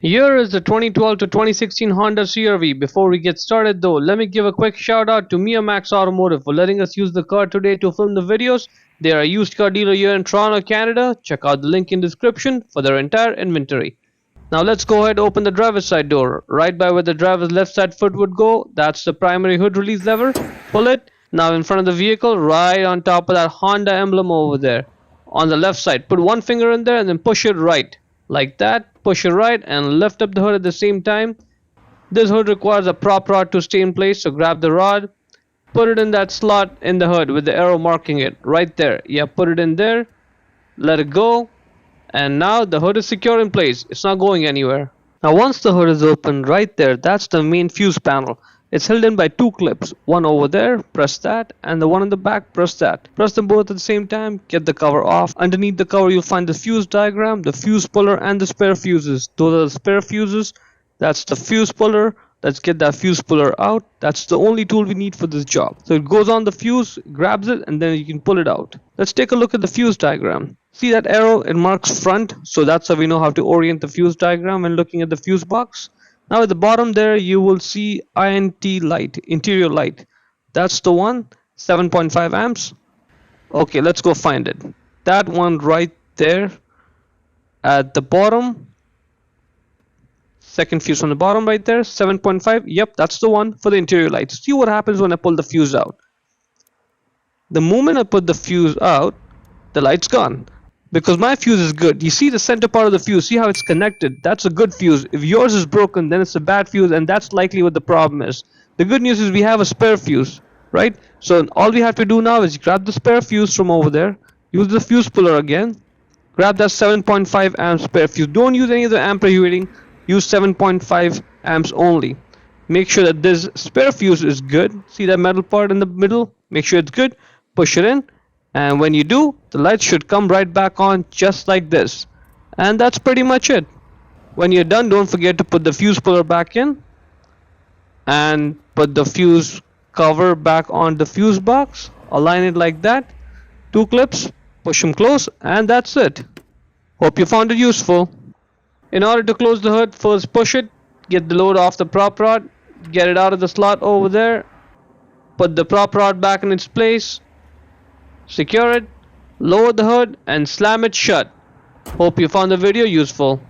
Here is the 2012 to 2016 Honda CR-V. Before we get started though, let me give a quick shout out to Max Automotive for letting us use the car today to film the videos. They are a used car dealer here in Toronto, Canada. Check out the link in description for their entire inventory. Now let's go ahead and open the driver's side door. Right by where the driver's left side foot would go, that's the primary hood release lever. Pull it. Now in front of the vehicle, right on top of that Honda emblem over there. On the left side, put one finger in there and then push it right. Like that. Push it right and lift up the hood at the same time. This hood requires a prop rod to stay in place, so grab the rod. Put it in that slot in the hood with the arrow marking it. Right there. Yeah, put it in there. Let it go. And now the hood is secure in place. It's not going anywhere. Now once the hood is open, right there, that's the main fuse panel. It's held in by two clips. One over there, press that, and the one in the back, press that. Press them both at the same time, get the cover off. Underneath the cover you'll find the fuse diagram, the fuse puller, and the spare fuses. Those are the spare fuses. That's the fuse puller. Let's get that fuse puller out. That's the only tool we need for this job. So it goes on the fuse, grabs it, and then you can pull it out. Let's take a look at the fuse diagram. See that arrow? It marks front, so that's how we know how to orient the fuse diagram when looking at the fuse box. Now at the bottom there you will see INT light, interior light. That's the one, 7.5 amps. Okay, let's go find it. That one right there at the bottom. Second fuse on the bottom right there, 7.5. Yep, that's the one for the interior light. See what happens when I pull the fuse out. The moment I put the fuse out, the light's gone. Because my fuse is good. You see the center part of the fuse, see how it's connected? That's a good fuse. If yours is broken, then it's a bad fuse, and that's likely what the problem is. The good news is we have a spare fuse, right? So all we have to do now is grab the spare fuse from over there, use the fuse puller again, grab that 7.5 amp spare fuse. Don't use any of the ampere rating, use 7.5 amps only. Make sure that this spare fuse is good. See that metal part in the middle? Make sure it's good. Push it in. And when you do, the lights should come right back on just like this. And that's pretty much it. When you're done, don't forget to put the fuse puller back in and put the fuse cover back on the fuse box. Align it like that. Two clips, push them close, and that's it. Hope you found it useful. In order to close the hood, first push it, get the load off the prop rod, get it out of the slot over there, put the prop rod back in its place, secure it, lower the hood, and slam it shut. Hope you found the video useful.